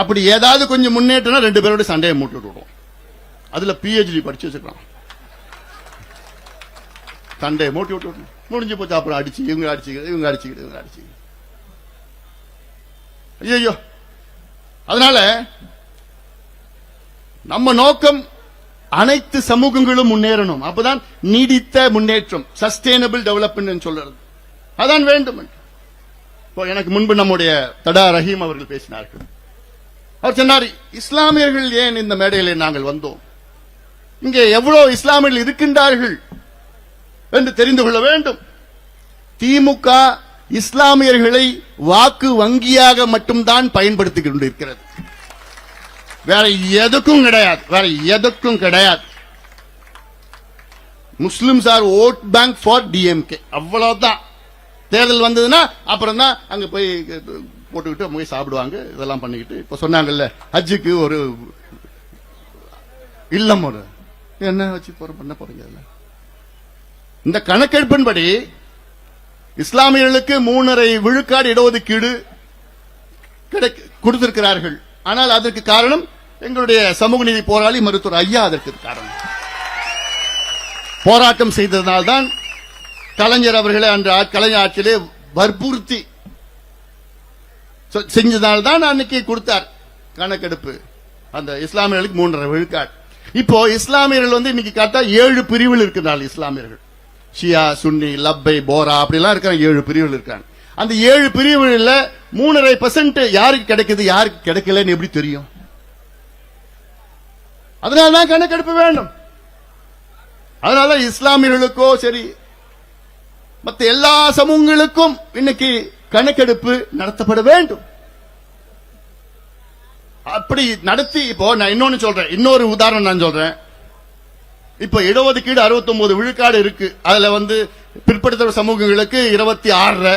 அப்படி ஏதாவது கொஞ்சம் முன்னேற்றம் 2 பேரோட சண்டையை மூட்டு விடுவோம். அதுல PhD படிச்சு வச்சிருக்கான். சண்டையை மூட்டி விட்டு முடிஞ்சு போச்சு. அப்புறம் அடிச்சு இவங்க அடிச்சுக்கிட்டு ஐயோ. அதனால நம்ம நோக்கம் அனைத்து சமூகங்களும் முன்னேறணும். அப்பதான் நீடித்த முன்னேற்றம், சஸ்டைனபிள் டெவலப்மெண்ட் சொல்றது அதான் வேண்டும். எனக்கு முன்பு நம்முடைய தடா ரஹீம் அவர்கள் பேசினார்கள். அவர் சொன்னார், இஸ்லாமியர்கள் ஏன் இந்த மேடையில் நாங்கள் வந்தோம், இங்கே எவ்வளவு இஸ்லாமியர்கள் இருக்கின்றார்கள் என்று தெரிந்து கொள்ள வேண்டும். திமுக இஸ்லாமியர்களை வாக்கு வங்கியாக மட்டும்தான் பயன்படுத்திக் கொண்டிருக்கிறது, வேற எதுக்கும் கிடையாது. Muslims are vote bank for DMK, அவ்வளவுதான். தேர்தல் வந்ததுன்னா அப்புறம் தான் அங்க போய் போட்டுக்கிட்டு போய் சாப்பிடுவாங்க, இதெல்லாம் பண்ணிக்கிட்டு. இப்ப சொன்னாங்கல்ல, ஹஜ்ஜுக்கு ஒரு இல்லம், ஒரு என்ன வச்சு பண்ண போறீங்க. இந்த கணக்கெடுப்பின்படி இஸ்லாமியர்களுக்கு 3.5 விழுக்காடு இடஒதுக்கீடு கொடுத்திருக்கிறார்கள். ஆனால் அதற்கு காரணம் எங்களுடைய சமூக நீதி போராளி மருத்துவர் ஐயா. அதற்கு காரணம் போராட்டம் செய்ததனால்தான் கலைஞர் அவர்களை அன்று கலைஞர் ஆட்சியிலே வற்புறுத்தி செஞ்சதால்தான் அன்னைக்கு கொடுத்தார் கணக்கெடுப்பு. அந்த இஸ்லாமியர்களுக்கு 3.5 விழுக்காடு. இப்போ இஸ்லாமியர்கள் இன்னைக்கு காட்டா 7 பிரிவில் இருக்கிறார்கள். இஸ்லாமியர்கள் ஷியா, சுன்னி, லப்பை, போரா அப்படிலாம் இருக்கிறாங்க. 7 பிரிவுகள் இருக்காங்க. அந்த 7 பிரிவுகளில் 3.5% யாருக்கு கிடைக்குது, யாருக்கு கிடைக்கலன்னு எப்படி தெரியும்? அதனால்தான் கணக்கெடுப்பு வேண்டும். அதனால இஸ்லாமியர்களுக்கோ சரி மற்ற எல்லா சமூகங்களுக்கும் இன்னைக்கு கணக்கெடுப்பு நடத்தப்பட வேண்டும். அப்படி நடத்தி, இப்போ நான் இன்னொன்னு சொல்றேன், இன்னொரு உதாரணம் நான் சொல்றேன். இப்ப இடஒதுக்கீடு 69 விழுக்காடு இருக்கு. அதுல பிற்படுத்தப்பட்ட சமூகங்களுக்கு 26,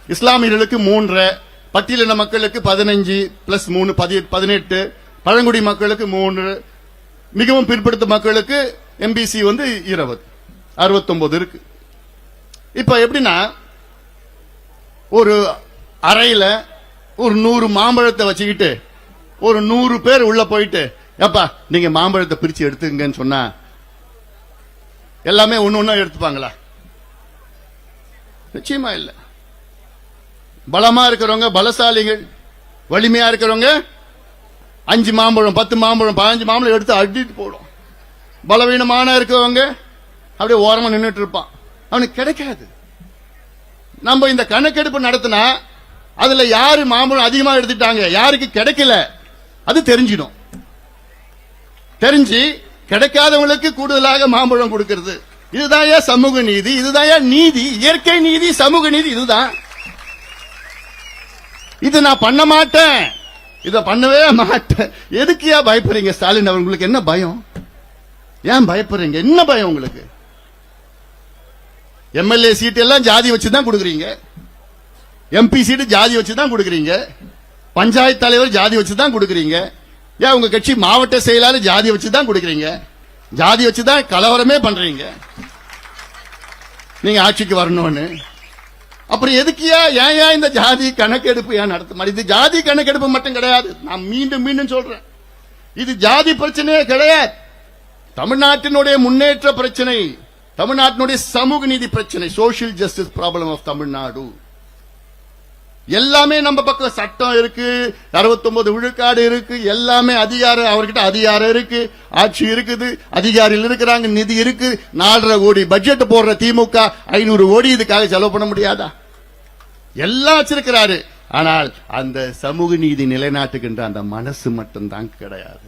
இஸ்லாமியர்களுக்கு 3, பட்டியலின மக்களுக்கு 15 பிளஸ் 3 18, பழங்குடி மக்களுக்கு 3, மிகவும் பிற்படுத்த மக்களுக்கு MBC 20, 69 இருக்கு. இப்ப எப்படின்னா, ஒரு அறையில ஒரு 100 மாம்பழத்தை வச்சுக்கிட்டு ஒரு 100 பேர் உள்ள போயிட்டு, எப்பா நீங்க மாம்பழத்தை பிரிச்சு எடுத்துங்கன்னு சொன்னா எல்லாமே ஒண்ணு எடுத்துப்பாங்களா? நிச்சயமா இல்ல. பலமா இருக்கிறவங்க, பலசாலிகள், வலிமையா இருக்கிறவங்க 5 மாம்பழம் 10 மாம்பழம் 15 மாம்பழம் எடுத்து அடிட்டு போடும். பலவீனமான இருக்கிறவங்க அப்படியே ஓரமா நின்றுட்டு இருப்பான், அவனுக்கு கிடைக்காது. நம்ம இந்த கணக்கெடுப்பு நடத்தினா அதுல யாரு மாம்பழம் அதிகமா எடுத்துட்டாங்க, யாருக்கு கிடைக்கல, அது தெரிஞ்சிடும். தெரிஞ்சு கிடைக்காதவங்களுக்கு கூடுதலாக மாம்பழம் கொடுக்கிறது. இதுதான் சமூக நீதி, இதுதான் நீதி, இயற்கை நீதி, சமூக நீதி. இதுதான். இது நான் பண்ண மாட்டேன், இத பண்ணவே மாட்டேன். எதுக்கியா பயப்படுறீங்க? ஸ்டாலின் அவர்களுக்கு என்ன பயம்? ஏன் பயப்படுறீங்க? என்ன பயம் உங்களுக்கு? MLA சீட் எல்லாம் ஜாதி வச்சுதான் கொடுக்குறீங்க, MP சீட்டு ஜாதி வச்சுதான் கொடுக்குறீங்க, பஞ்சாயத்து தலைவர் ஜாதி வச்சுதான் கொடுக்குறீங்க. ஏன் உங்க கட்சி மாவட்ட செயலாளர் ஜாதி வச்சுதான் கொடுக்குறீங்க, ஜாதி வச்சுதான் கலவரமே பண்றீங்க நீங்க ஆட்சிக்கு வரணும்னு. அப்புறம் எதுக்கியா ஏன் இந்த ஜாதி கணக்கெடுப்பு ஏன் நடத்த? இது ஜாதி கணக்கெடுப்பு மட்டும் கிடையாது, நான் மீண்டும் மீண்டும் சொல்றேன், இது ஜாதி பிரச்சனையே கிடையாது. தமிழ்நாட்டினுடைய முன்னேற்ற பிரச்சனை, தமிழ்நாட்டினுடைய சமூக நீதி பிரச்சனை, social justice problem of Tamil Nadu. எல்லாமே நம்ம பக்கம் சட்டம் இருக்கு, 69 விழுக்காடு இருக்கு, எல்லாமே அதிகாரம், அவர்கிட்ட அதிகாரம் இருக்கு, ஆட்சி இருக்குது, அதிகாரிகள் இருக்கிறாங்க, நிதி இருக்கு. 4.5 கோடி பட்ஜெட் போடுற திமுக 500 கோடி இதுக்காக செலவு பண்ண முடியாதா? எல்லாம் வச்சிருக்கிறாரு. ஆனால் அந்த சமூக நீதி நிலைநாட்டுகின்ற அந்த மனசு மட்டும்தான் கிடையாது.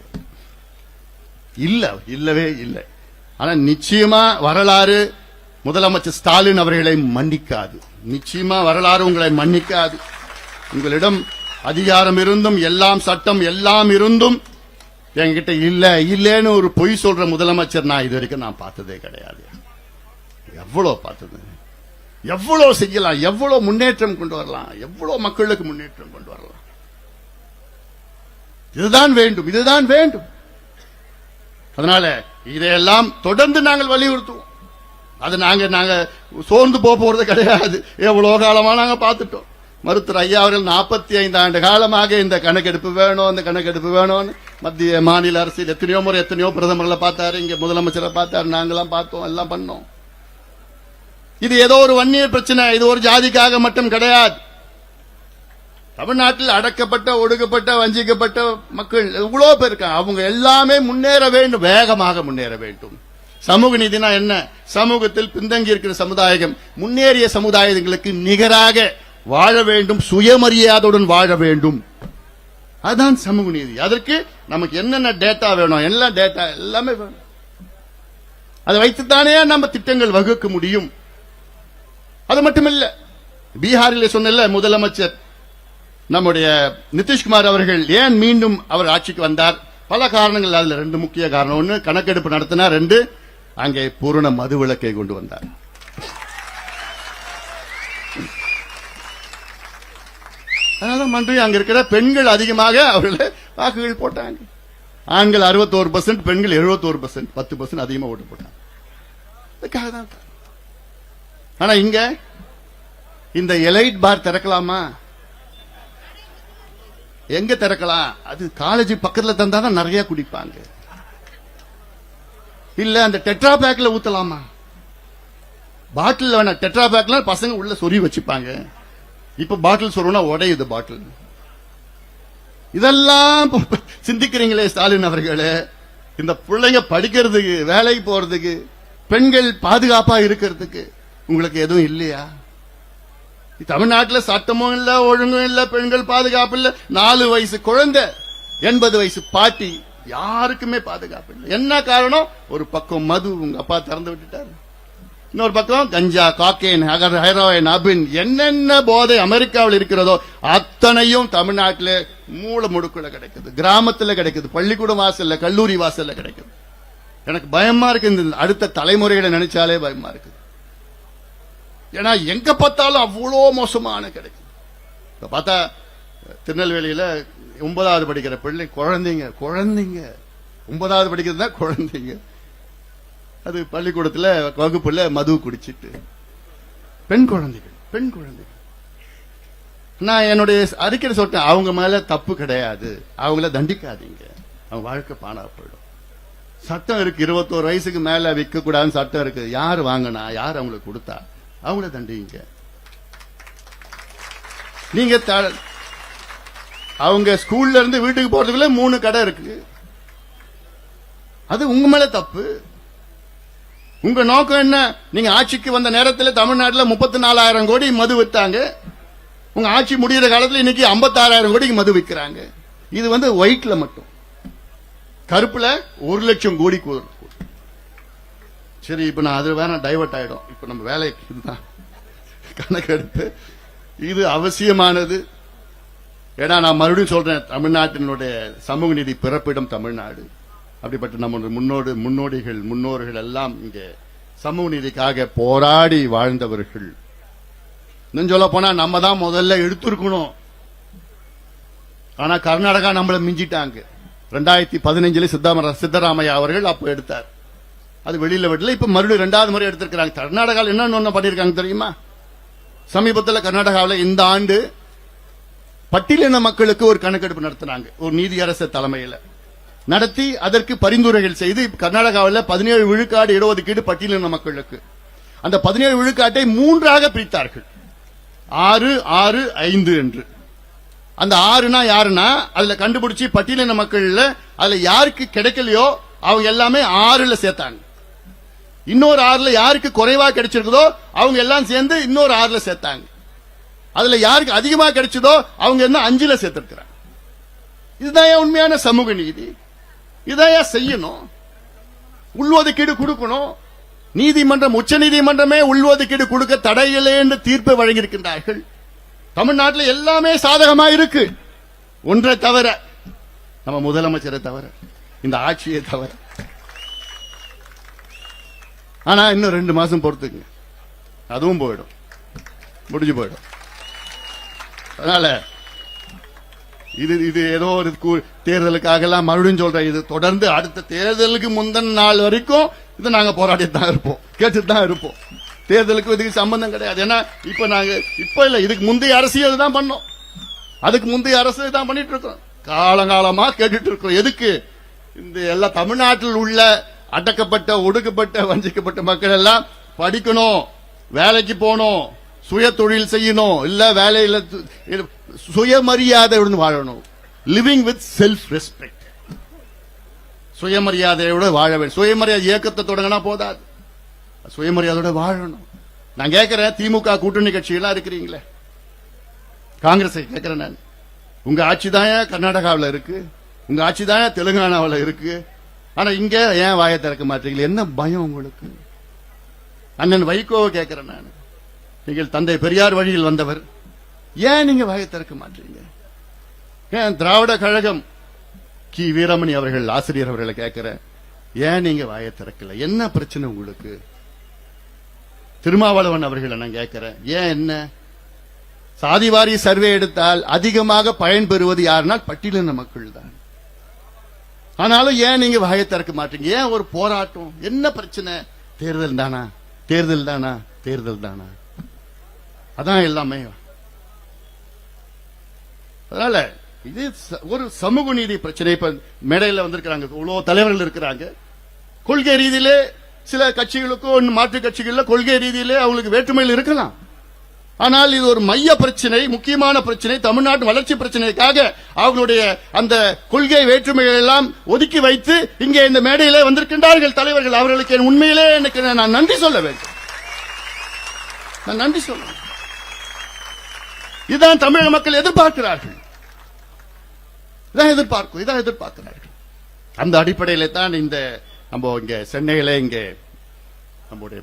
இல்லவே இல்லை. ஆனா நிச்சயமா வரலாறு முதலமைச்சர் ஸ்டாலின் அவர்களை மன்னிக்காது. நிச்சயமா வரலாறு உங்களை மன்னிக்காது. உங்களிடம் அதிகாரம் இருந்தும், எல்லாம் சட்டம் எல்லாம் இருந்தும் என்கிட்ட இல்லன்னு ஒரு பொய் சொல்ற முதலமைச்சர் நான் இது வரைக்கும் நான் பார்த்ததே கிடையாது. எவ்வளவு பார்த்தது, எவ்வளவு செய்யலாம், எவ்வளவு முன்னேற்றம் கொண்டு வரலாம், எவ்வளவு மக்களுக்கு முன்னேற்றம் கொண்டு வரலாம். இதுதான் வேண்டும், இதுதான் வேண்டும். அதனால இதையெல்லாம் தொடர்ந்து நாங்கள் வலியுறுத்துவோம். அது நாங்க சோர்ந்து போறது கிடையாது. எவ்வளவு காலமா நாங்க பார்த்துட்டோம். மருத்துவர் ஐயா அவர்கள் 45 ஆண்டு காலமாக இந்த கணக்கெடுப்பு வேணும், இந்த கணக்கெடுப்பு வேணும்னு மத்திய மாநில அரசில் எத்தனையோ முறை எத்தனையோ பிரதமர்களை பார்த்தாரு, இங்க முதலமைச்சரை பார்த்தாரு, நாங்கெல்லாம் பார்த்தோம், எல்லாம் பண்ணோம். இது ஏதோ ஒரு வன்னியர் பிரச்சனை, இது ஒரு ஜாதிக்காக மட்டும் கிடையாது. தமிழ்நாட்டில் அடக்கப்பட்ட, ஒடுக்கப்பட்ட, வஞ்சிக்கப்பட்ட மக்கள் எவ்வளவு பேர் இருக்காங்க. அவங்க எல்லாமே முன்னேற வேண்டும், வேகமாக முன்னேற வேண்டும். சமூக நீதினா என்ன? சமூகத்தில் பின்தங்கி இருக்கிற சமுதாயம் முன்னேறிய சமுதாயங்களுக்கு நிகராக வாழ வேண்டும், சுயமரியாதையுடன் வாழ வேண்டும். அதுதான் சமூக நீதி. அதற்கு நமக்கு என்னென்ன டேட்டா வேணும், எல்லாம் டேட்டா எல்லாமே வேணும். அதை வைத்துத்தானே நம்ம திட்டங்கள் வகுக்க முடியும். அது மட்டுமல்ல, பீகாரில் சொன்ன முதலமைச்சர் நம்முடைய நிதிஷ்குமார் அவர்கள் ஏன் மீண்டும் அவர் ஆட்சிக்கு வந்தார்? பல காரணங்கள். அதுல 2 முக்கிய காரணம். 1, கணக்கெடுப்பு நடத்தினார். 2, அங்கே பூரண மதுவிலக்கை கொண்டு வந்தார். அதனால மன்றி அங்க இருக்கிற பெண்கள் அதிகமாக அவர்கள் வாக்குகள் போட்டாங்க. ஆண்கள் 61%, பெண்கள் 71%, 10% அதிகமாக ஓட்டு போட்டாங்க. அதுக்காக தான். ஆனா இங்க இந்த எலைட் பார் திறக்கலாமா? எங்க திறக்கலாம்? அது காலேஜ் பக்கத்துல தந்தாதான் நிறைய குடிப்பாங்க. இல்ல அந்த டெட்ரா பேக்ல ஊத்தலாமா? பாட்டில் வேணா, டெட்ரா பேக்ல பசங்க உள்ள சொறி வச்சுப்பாங்க. இப்ப பாட்டில் சொருனா உடையுது பாட்டில். இதெல்லாம் சிந்திக்கிறீங்களே ஸ்டாலின் அவர்களே. இந்த பிள்ளைங்க படிக்கிறதுக்கு, வேலைக்கு போறதுக்கு, பெண்கள் பாதுகாப்பா இருக்கிறதுக்கு உங்களுக்கு எதுவும் இல்லையா? தமிழ்நாட்டில் சட்டமும் இல்ல, ஒழுங்கும் இல்ல, பெண்கள் பாதுகாப்பு இல்ல. 4 வயசு குழந்தை, 80 வயசு பாட்டி, யாருக்குமே பாதுகாப்பு இல்லை. என்ன காரணம்? ஒரு பக்கம் மது உங்க அப்பா திறந்து விட்டுட்டாரு, இன்னொரு பக்கம் கஞ்சா, காக்கேன், ஹெரோயின், அபின், என்னென்ன போதை அமெரிக்காவில் இருக்கிறதோ அத்தனையும் தமிழ்நாட்டில் மூல முடுக்குல கிடைக்குது, கிராமத்தில் கிடைக்குது, பள்ளிக்கூடம் வாசல்ல, கல்லூரி வாசல்ல கிடைக்குது. எனக்கு பயமா இருக்கு. இந்த அடுத்த தலைமுறைகளை நினைச்சாலே பயமா இருக்கு. ஏன்னா எங்க பார்த்தாலும் அவ்வளோ மோசமான கிடைக்கும். இப்ப பார்த்தா திருநெல்வேலியில 9வது படிக்கிற பிள்ளை, குழந்தைங்க 9வது படிக்கிறதா குழந்தைங்க, அது பள்ளிக்கூடத்துல வகுப்புல மது குடிச்சிட்டு, பெண் குழந்தைகள். நான் என்னுடைய அறிக்கை சொல்லிட்டேன், அவங்க மேல தப்பு கிடையாது, அவங்கள தண்டிக்காதீங்க, அவங்க வாழ்க்கை பானா போயிடும். சட்டம் இருக்கு, 21 வயசுக்கு மேல விற்க கூடாதுன்னு சட்டம் இருக்கு. யார் வாங்கினா, யார் அவங்களுக்கு கொடுத்தா, அவங்கள தண்டிங்க. நீங்க அவங்க ஸ்கூல்ல இருந்து வீட்டுக்கு போறதுக்குள்ள 3 கடை இருக்கு, அது உங்க மேல தப்பு. உங்க நோக்கம் என்ன? நீங்க ஆட்சிக்கு வந்த நேரத்தில் தமிழ்நாட்டில் 34,000 கோடி மது வித்தாங்க. உங்க ஆட்சி முடிகிற காலத்தில் இன்னைக்கு 56,000 கோடிக்கு மது விற்கிறாங்க. இது ஒயிட்ல மட்டும், கருப்புல 1 லட்சம் கோடி. சரி, இப்ப நான் அது வேற டைவர்ட் ஆயிடும். இப்ப நம்ம வேலைக்கு இதுதான் கணக்கெடுப்பு, இது அவசியமானது. ஏன்னா நான் மறுபடியும் சொல்றேன், தமிழ்நாட்டினுடைய சமூக நீதி பிறப்பிடம் தமிழ்நாடு. அப்படிப்பட்ட நம்ம முன்னோர்கள் எல்லாம் இங்கே சமூக நீதிக்காக போராடி வாழ்ந்தவர்கள். இன்னும் சொல்ல போனா நம்ம தான் முதல்ல எடுத்திருக்கணும். ஆனா கர்நாடகா நம்மள மிஞ்சிட்டாங்க. 2015 சித்தராமையா அவர்கள் அப்ப எடுத்தார், அது வெளியில விடல. இப்ப மறுபடியும் 2வது முறை எடுத்திருக்கிறாங்க. கர்நாடகாவில் என்ன பண்ணிருக்காங்க தெரியுமா? சமீபத்தில் கர்நாடகாவில் இந்த ஆண்டு பட்டியலின மக்களுக்கு ஒரு கணக்கெடுப்பு நடத்தினாங்க, ஒரு நீதியரசர் தலைமையில் நடத்தி அதற்கு பரிந்துரைகள் செய்து கர்நாடகாவில் 17 விழுக்காடு இடஒதுக்கீடு பட்டியலின மக்களுக்கு. அந்த 17 விழுக்காட்டை 3ஆக பிரித்தார்கள், 6, 6, 5 என்று. அந்த 6னா யாருன்னா, அதுல கண்டுபிடிச்சு பட்டியலின மக்கள் அதுல யாருக்கு கிடைக்கலையோ அவங்க எல்லாமே 6ல சேர்த்தாங்க. இன்னொரு 6ல யாருக்கு குறைவா கிடைச்சிருக்குதோ அவங்க எல்லாம் சேர்ந்து இன்னொரு 6ல சேர்த்தாங்க. அதுல யாருக்கு அதிகமா கிடைச்சதோ அவங்க என்ன 5ல சேர்த்திருக்கிறாங்க. இதுதான் உண்மையான சமூக நீதி. இதையா செய்யணும். உள்ஒதுக்கீடு கொடுக்கணும். நீதிமன்றம், உச்ச நீதிமன்றமே உள்ஒதுக்கீடு கொடுக்க தடையில்லை என்று தீர்ப்பு வழங்கியிருக்கின்றார்கள். தமிழ்நாட்டில் எல்லாமே சாதகமா இருக்கு, ஒன்றை தவிர, நம்ம முதலமைச்சரை தவிர, இந்த ஆட்சியை தவிர. ஆனா இன்னும் 2 மாசம் பொறுத்துக்குங்க, அதுவும் போயிடும், முடிஞ்சு போயிடும். அதனால இது ஏதோ ஒரு தேர்தலுக்காக எல்லாம் மறுபடியும் சொல்றேன், இது தொடர்ந்து அடுத்த தேர்தலுக்கு முந்தின நாள் வரைக்கும் இது நாங்க போராடிட்டு தான் இருப்போம், கேட்டுட்டு தான் இருப்போம். தேர்தலுக்கு இதுக்கு சம்பந்தம் கிடையாது. ஏன்னா இப்ப நாங்க இப்ப இல்ல, இதுக்கு முந்தைய அரசியல் தான் பண்ணோம். அதுக்கு முந்தைய அரசு தான் பண்ணிட்டு இருக்கோம். காலங்காலமா கேட்டுட்டு இருக்கோம். எதுக்கு? இந்த எல்லா தமிழ்நாட்டில் உள்ள அடக்கப்பட்ட, ஒடுக்கப்பட்ட, வஞ்சிக்கப்பட்ட மக்கள் எல்லாம் படிக்கணும், வேலைக்கு போகணும், சுய தொழில் செய்யணும், இல்ல வேலையில சுயமரியாதையுடன் வாழணும். Living with self respect. சுயமரியாதையோட வாழ வேண்டும். சுயமரியாதை இயக்கத்தை தொடங்கினா போதாது, சுயமரியாதையோட வாழணும். நான் கேட்கிறேன், திமுக கூட்டணி கட்சியெல்லாம் இருக்கிறீங்களே, காங்கிரஸை கேட்கிறேன் நான், உங்க ஆட்சி தான் கர்நாடகாவில் இருக்கு, உங்க ஆட்சி தான் தெலுங்கானாவில் இருக்கு. ஆனா இங்க ஏன் வாயை திறக்க மாட்டீங்களா? என்ன பயம் உங்களுக்கு? அண்ணன் வைகோவை கேட்கிறேன் நான், நீங்கள் தந்தை பெரியார் வழியில் வந்தவர், ஏன் நீங்க வாயை திறக்க மாட்டீங்க? ஏன் திராவிட கழகம் கி வீரமணி அவர்கள், ஆசிரியர் அவர்களை கேட்கிறேன், ஏன் நீங்க வாயை திறக்கல? என்ன பிரச்சனை உங்களுக்கு? திருமாவளவன் அவர்களை நான் கேட்கிறேன், ஏன்? என்ன சாதிவாரி சர்வே எடுத்தால் அதிகமாக பயன் பெறுவது யாருன்னா பட்டியலின மக்கள் தான். ஆனாலும் ஏன் நீங்க வாயை திறக்க மாட்டீங்க? ஏன் ஒரு போராட்டம்? என்ன பிரச்சனை? தேர்தல் தானா, தேர்தல் தானா, தேர்தல் தானா? அதான் எல்லாமே. அதனால இது ஒரு சமூக நீதி பிரச்சனை. இப்ப மேடையில் வந்திருக்கிறாங்க, இவ்வளவு தலைவர்கள் இருக்கிறாங்க. கொள்கை ரீதியிலே சில கட்சிகளுக்கும் மாற்று கட்சிகள் கொள்கை ரீதியிலே அவங்களுக்கு வேற்றுமையில் இருக்கலாம். ஆனால் இது ஒரு மைய பிரச்சனை, முக்கியமான பிரச்சனை, தமிழ்நாட்டு வளர்ச்சி பிரச்சனைக்காக அவங்களுடைய அந்த கொள்கை வேற்றுமைகள் எல்லாம் ஒதுக்கி வைத்து இங்கே இந்த மேடையிலே வந்திருக்கின்றார்கள் தலைவர்கள். அவர்களுக்கு உண்மையிலே எனக்கு நான் நன்றி சொல்ல வேண்டும். நான் நன்றி சொல்ல. இதுதான் தமிழக மக்கள் எதிர்பார்க்கிறார்கள், இதான் எதிர்பார்க்கிறார்கள். அந்த அடிப்படையில தான் இந்த நம்ம இங்க சென்னையில இங்கே நம்முடைய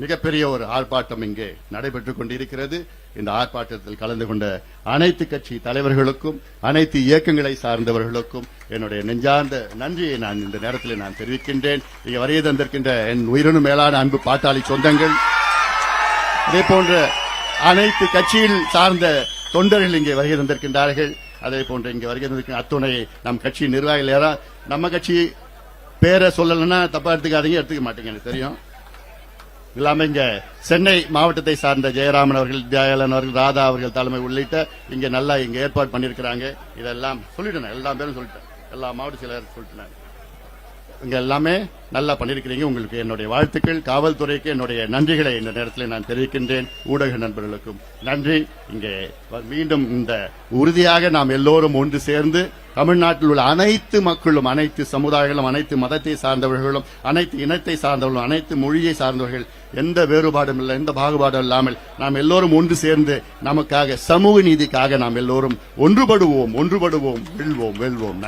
மிகப்பெரிய ஒரு ஆர்ப்பாட்டம் இங்கே நடைபெற்றுக் கொண்டிருக்கிறது. இந்த ஆர்ப்பாட்டத்தில் கலந்து கொண்ட அனைத்து கட்சி தலைவர்களுக்கும், அனைத்து இயக்கங்களை சார்ந்தவர்களுக்கும் என்னுடைய நெஞ்சார்ந்த நன்றியை நான் இந்த நேரத்தில் நான் தெரிவிக்கின்றேன். இங்கே வருகை தந்திருக்கின்ற என் உயிரினும் மேலான அன்பு பாட்டாளி சொந்தங்கள், அதே போன்ற அனைத்து கட்சியில் சார்ந்த தொண்டர்கள் இங்கே வருகை தந்திருக்கின்றார்கள். அதே போன்று இங்கே வருகை தந்திருக்கின்ற அத்துணை நம் கட்சி நிர்வாகிகள். யாரா நம்ம கட்சி பேரை சொல்லலன்னா தப்பா எடுத்துக்காதீங்க, எடுத்துக்க மாட்டீங்க, எனக்கு தெரியும். இல்லாம இங்க சென்னை மாவட்டத்தை சார்ந்த ஜெயராமன் அவர்கள், தயாளன் அவர்கள், ராதா அவர்கள் தலைமை உள்ளிட்ட இங்க நல்லா இங்க ஏற்பாடு பண்ணிருக்கிறாங்க. இதெல்லாம் சொல்லிட்டேன், எல்லா பேரும் சொல்லிட்டேன், எல்லா மாவட்ட செயலரும் சொல்லிட்டேன். இங்க எல்லாமே நல்லா பண்ணிருக்கிறீங்க. உங்களுக்கு என்னுடைய வாழ்த்துக்கள். காவல்துறைக்கு என்னுடைய நன்றிகளை இந்த நேரத்தில் நான் தெரிவிக்கின்றேன். ஊடக நண்பர்களுக்கும் நன்றி. இங்கே மீண்டும் இந்த உறுதியாக நாம் எல்லோரும் ஒன்று சேர்ந்து தமிழ்நாட்டில் உள்ள அனைத்து மக்களும், அனைத்து சமுதாயங்களும், அனைத்து மதத்தை சார்ந்தவர்களும், அனைத்து இனத்தை சார்ந்தவர்களும், அனைத்து மொழியை சார்ந்தவர்கள், எந்த வேறுபாடும் இல்லை, எந்த பாகுபாடும் இல்லாமல் நாம் எல்லோரும் ஒன்று சேர்ந்து நமக்காக, சமூக நீதிக்காக நாம் எல்லோரும் ஒன்றுபடுவோம், வெல்வோம்.